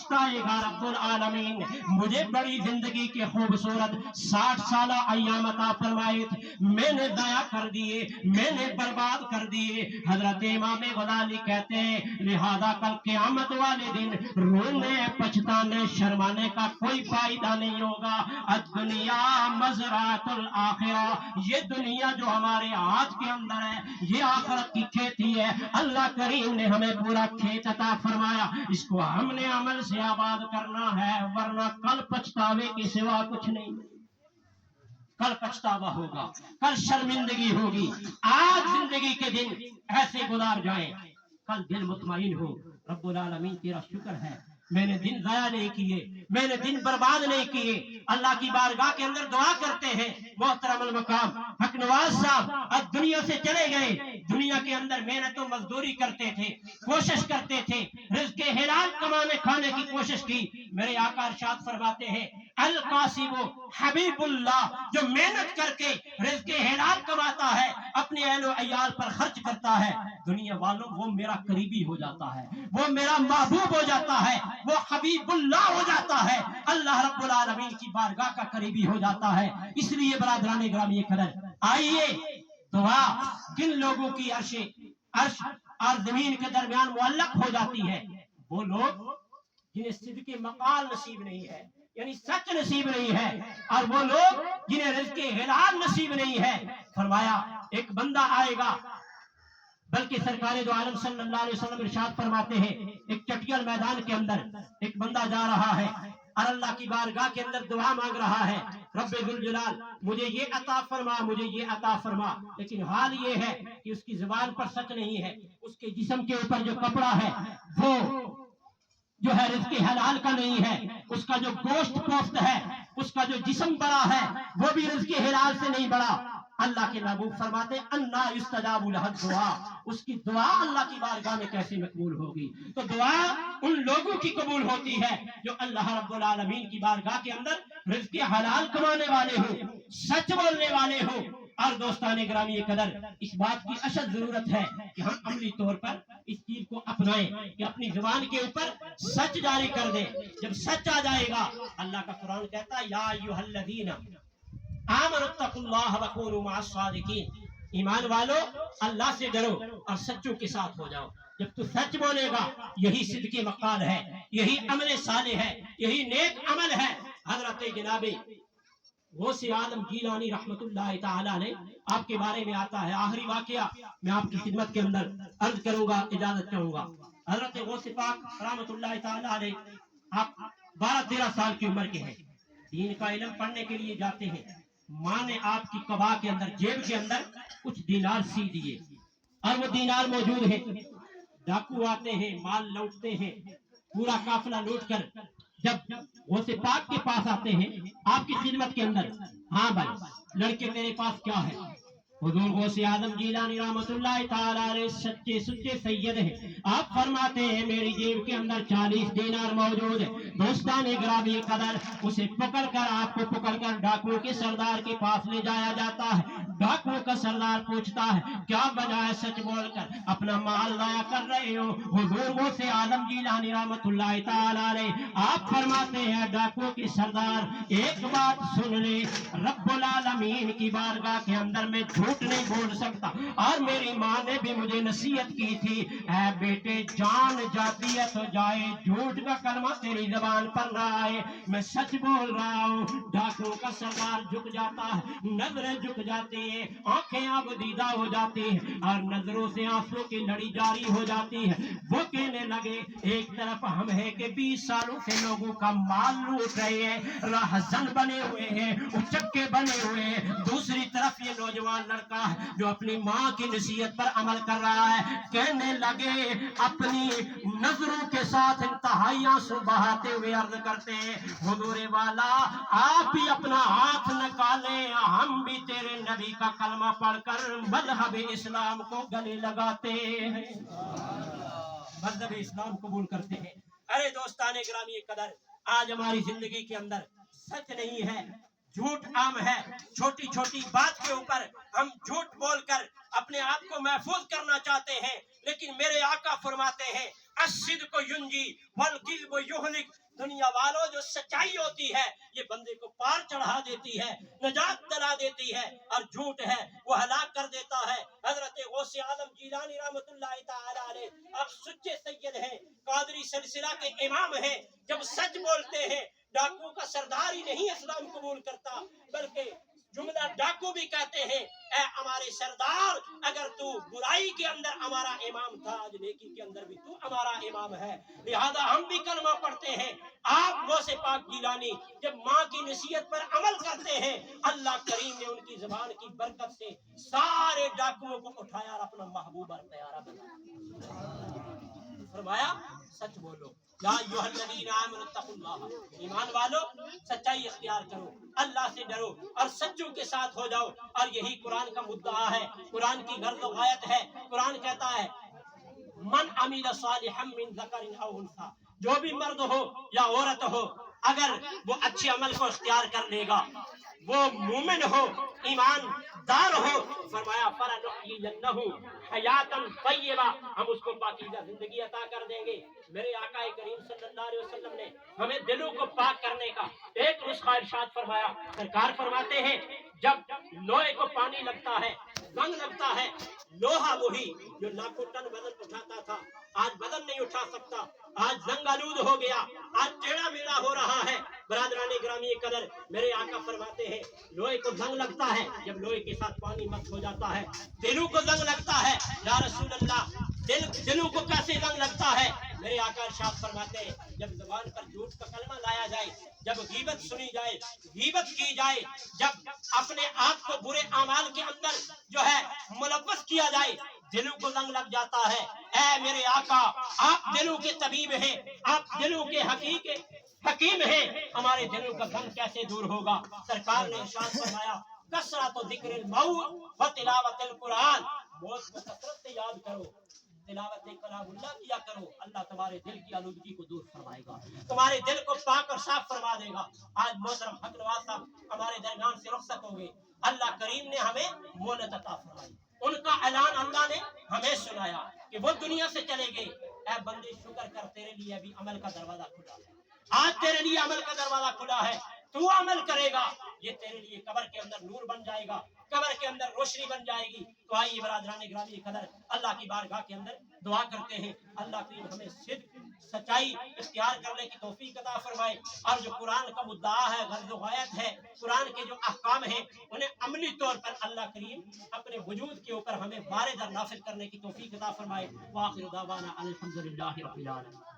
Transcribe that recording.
बख्शाए गा रब्बुल आलमीन। मुझे बड़ी जिंदगी के खूबसूरत 60 साल अय्याम अता फरमाए थे, मैंने ज़ाया कर दिए, मैंने बर्बाद कर दिए। हजरत इमाम गज़ाली कहते हैं लिहाजा कल क़यामत वाले दिन रोने पछताने शर्माने का कोई फायदा नहीं होगा। दुनिया मज़रातुल आखिरा, ये दुनिया जो हमारे हाथ के अंदर है ये आखिरत की खेती है। अल्लाह करीम ने हमें पूरा खेत अता फरमाया, इसको हमने अमल से आबाद करना है, वरना कल पछतावे के सिवा कुछ नहीं। कल पछतावा होगा, कल शर्मिंदगी होगी। आज जिंदगी के दिन ऐसे गुजार जाएं, कल दिल मुतमईन हो। रब्बुल आलमीन तेरा शुक्र है मैंने दिन ज़ाया नहीं किए, मैंने दिन बर्बाद नहीं किए। अल्लाह की बारगाह के अंदर दुआ करते हैं। मोहतरम मकाम हक नवाज साहब अब दुनिया से चले गए। दुनिया के अंदर मेहनत और मजदूरी करते थे, कोशिश करते थे, रिज़्क़ हलाल कमाने खाने की कोशिश की। मेरे आका इरशाद फरमाते हैं अल कासिबु हबीबुल्लाह, जो मेहनत करके रिज़्क़ हलाल कमाता है, अपने अहलो अयाल पर खर्च करता है, दुनिया वालों वो मेरा करीबी हो जाता है, वो मेरा महबूब हो जाता है, वो हबीबुल्लाह हो जाता है, अल्लाह रब्बुल आलमीन की बारगाह का करीबी हो जाता है। इसलिए बरादरान ग्रामी कदर, आइए दुआ किन लोगों की अर्श और जमीन के दरमियान मुअल्लक हो जाती है, वो लोग जिन्हें सिद्क़ मक़ाल नसीब नहीं है, यानी सच नसीब नहीं है, और वो लोग जिन्हें रिज़्क़ हलाल नसीब नहीं है। फरमाया एक बंदा आएगा, बल्कि सरकारे दो आलम सल्लल्लाहु अलैहि वसल्लम इरशाद फरमाते हैं एक चटियल मैदान के अंदर एक बंदा जा रहा है और अल्लाह की बारगाह के अंदर दुआ मांग रहा है, रब्बे जुल जलाल मुझे ये अता फरमा, मुझे ये अता फरमा। लेकिन हाल ये है कि उसकी जुबान पर सच नहीं है, उसके जिस्म के ऊपर जो कपड़ा है वो जो है रिज़्क़ हलाल का नहीं है, उसका जो गोश्त पोस्त है, उसका जो जिस्म बड़ा है वो भी रिज़्क़ हलाल से नहीं बड़ा। अल्लाह के महबूब फरमाते अन्ना युस्तजाबु लहु दुआ, उसकी दुआ अल्लाह की बारगाह में कैसे मकबूल होगी। तो दुआ उन लोगों की कबूल होती है जो अल्लाह रब्बुल आलमीन की बारगाह के अंदर रिज़्क़ हलाल कमाने वाले हो, सच बोलने वाले हो। और दोस्ताने ग्रामी कदर, इस बात की अशद जरूरत है कि हम अमली तौर पर इस चीज को अपनाएं कि अपनी जुबान के ऊपर सच जारी कर दें। जब सच आ जाएगा, अल्लाह का कुरान कहता है या अय्युहल्लज़ीना आमनुत्तकुल्लाह वकूनू मअस्सादिकीन, ईमान वालो अल्लाह से डरो और सच्चों के साथ हो जाओ। जब तू सच बोलेगा यही सिद्क़ मक़ाल है, यही अमल सालेह है, यही नेक अमल है। हजरत जनाबे गौसे आलम गीलानी रहमतुल्लाह ताला ने आपके बारे में आता है, आखिरी वाकया मैं आपकी खिदमत के अंदर अर्ज करूंगा, इजाजत चाहूंगा। हजरत गौसे पाक रहमतुल्लाह ताला ने आप 12-13 साल की उम्र के हैं, दीन का इल्म पढ़ने के लिए जाते हैं। माँ ने आपकी कबा के अंदर जेब के अंदर कुछ दीनार सी दिए और वो दीनार मौजूद है। डाकू आते हैं, माल लूटते हैं, पूरा काफिला लूट कर जब गौसे पाक के पास आते हैं आपकी खिदमत के अंदर, हाँ भाई लड़के तेरे पास क्या है? हुजूर गौसे आजम गीलानी रहमतुल्लाह ताला अलैह सच्चे सुच्चे सैयद हैं। आप फरमाते हैं मेरी जेब के अंदर 40 दीनार मौजूद है। दोस्ताने ग्रामी कदर, उसे पकड़कर आपको पकड़कर डाकुओं के सरदार के पास ले जाया जाता है। डाकुओं का सरदार पूछता है क्या वजह है सच बोलकर अपना माल लाया कर रहे हो? हुजूर गौसे आजम गीलानी रहमतुल्लाह ताला अलैह आप फरमाते हैं डाकुओं के सरदार एक बात सुन ले, रब्बुल आलमीन की बारगाह के अंदर मैं झूठ नहीं बोल सकता, और मेरी माँ ने भी मुझे नसीहत की थी ऐ बेटे जान जाती है तो जाए, झूठ का कलमा तेरी जबान पर ना आए, मैं सच बोल रहा हूँ। डाकुओं का सरदार झुक जाता है, नजरें झुक जाती है, आंखें आबदीदा हो जाती है और नजरों से आंसू की लड़ी जारी हो जाती है। वो कहने लगे एक तरफ हम है कि 20 सालों से लोगों का माल लूट रहे हैं, राहज़न बने हुए हैं, उचक्के बने हुए हैं, दूसरी तरफ ये नौजवान लड़का है जो अपनी माँ की नसीहत पर अमल कर रहा है। कहने लगे अपनी नजरों के साथ इंतहाई आंसू बहाते हुए अर्ज करते हैं हुजूर वाला आप ही अपना हाथ निकालें, हम भी तेरे नबी का कलमा पढ़कर मज़हब इस्लाम को गले लगाते हैं, मज़हब इस्लाम कबूल करते हैं। अरे दोस्ताने ग्रामी कदर, आज हमारी जिंदगी के अंदर सच नहीं है, झूठ आम है। छोटी छोटी बात के ऊपर हम झूठ बोलकर अपने आप को महफूज करना चाहते हैं, लेकिन मेरे आका फरमाते हैं الصدق ینجی والکذب یہلک، دنیا والوں جو سچائی ہوتی ہے یہ بندے کو پار چڑھا دیتی ہے، نجات دلا دیتی ہے، اور جھوٹ ہے وہ ہلاک کر دیتا ہے۔ حضرت غوث اعظم جیلانی رحمت اللہ تعالی علیہ آپ سچے سید ہیں، قادری سلسلہ کے امام ہیں، جب سچ بولتے ہیں ڈاکو کا سردار ہی نہیں اسلام قبول کرتا، بلکہ جملہ ڈاکو بھی کہتے ہیں اے ہمارے سردار اگر تو برائی کے اندر ہمارا امام تھا آج نیکی کے اندر بھی تو ہمارا امام ہے، لہذا ہم بھی کلمہ پڑھتے ہیں۔ آپ غوث پاک جیلانی جب ماں کی نصیحت پر عمل کرتے ہیں اللہ کریم نے ان کی زبان کی برکت سے سارے ڈاکوؤں کو اٹھایا اور اپنا محبوب اور پیارا بنایا، فرمایا سچ بولو، یا ایھا الذین آمنوا اتقوا اللہ، ایمان والو سچائی اختیار کرو، اللہ سے ڈرو اور سچوں کے ساتھ ہو جاؤ، اور یہی قرآن کا مدعا ہے، قرآن کی غرض و غایت ہے۔ قرآن کہتا ہے من عمل صالحا من ذکر او انثی، جو بھی مرد ہو یا عورت ہو اگر وہ اچھے عمل کو اختیار کر لے گا، وہ مومن ہو ایمان دار ہو، فرمایا فَلَنُحْيِيَنَّهُ حَيَاةً طَيِّبَةً، ہم اس کو پاکیزہ زندگی عطا کر دیں گے۔ میرے آقا کریم صلی اللہ علیہ وسلم نے ہمیں دلوں کو پاک کرنے کا ایک نسخہ ارشاد فرمایا۔ سرکار فرماتے ہیں جب لوہے کو پانی لگتا ہے، زنگ لگتا ہے، لوہا وہی جو لاکھوں ٹن وزن اٹھاتا تھا آج وزن نہیں اٹھا سکتا، آج زنگ آلود ہو گیا، آج ٹیڑھا میڑھا ہو رہا ہے۔ برادران گرامی قدر، میرے آقا فرماتے ہیں لوہے کو زنگ لگتا ہے جب لوہے کے ساتھ پانی مکس ہو جاتا ہے، دلوں کو زنگ لگتا ہے، یا رسول اللہ دلوں کو کیسے زنگ لگتا ہے؟ میرے آقا ارشاد فرماتے ہیں جب زبان پر جھوٹ کا کلمہ لایا جائے، جب غیبت سنی جائے، غیبت کی جائے، جب اپنے آپ کو برے اعمال کے اندر جو ہے ملوث کیا جائے، دلوں کو زنگ لگ جاتا ہے۔ اے میرے آقا آپ دلوں کے طبیب ہیں، آپ دلوں کے حکیم ہیں، ہمارے دلوں کا زنگ کیسے دور ہوگا؟ سرکار نے ارشاد فرمایا کثرت ذکر الموت و تلاوت القرآن، موت کو کثرت سے یاد کرو، تلاوت کلام اللہ کیا کرو، اللہ تمہارے دل کی آلودگی کو دور فرمائے گا، تمہارے دل کو پاک اور صاف فرما دے گا۔ آج محترم حق نواز صاحب ہمارے درمیان سے رخصت ہو گئے، اللہ کریم نے ہمیں مہلت عطا فرمائی، ان کا اعلان اللہ نے ہمیں سنایا کہ وہ دنیا سے چلے گئے۔ اے بندے شکر کر، تیرے لیے ابھی عمل کا دروازہ کھلا ہے، آج تیرے لیے عمل کا دروازہ کھلا ہے، تو عمل کرے گا یہ تیرے لیے قبر کے اندر نور بن جائے گا، قبر کے اندر روشنی بن جائے گی۔ تو آئیے برادران گرامی قدر اللہ کی بارگاہ کے اندر دعا کرتے ہیں اللہ کریم ہمیں صدق سچائی اختیار کرنے کی توفیق عطا فرمائے، اور جو قرآن کا مدعا ہے، غرض و غایت ہے، قرآن کے جو احکام ہیں انہیں عملی طور پر اللہ کریم اپنے وجود کے اوپر ہمیں وارد اور نافذ کرنے کی توفیق عطا فرمائے۔ وآخر دعوانا الحمدللہ رب العالمین۔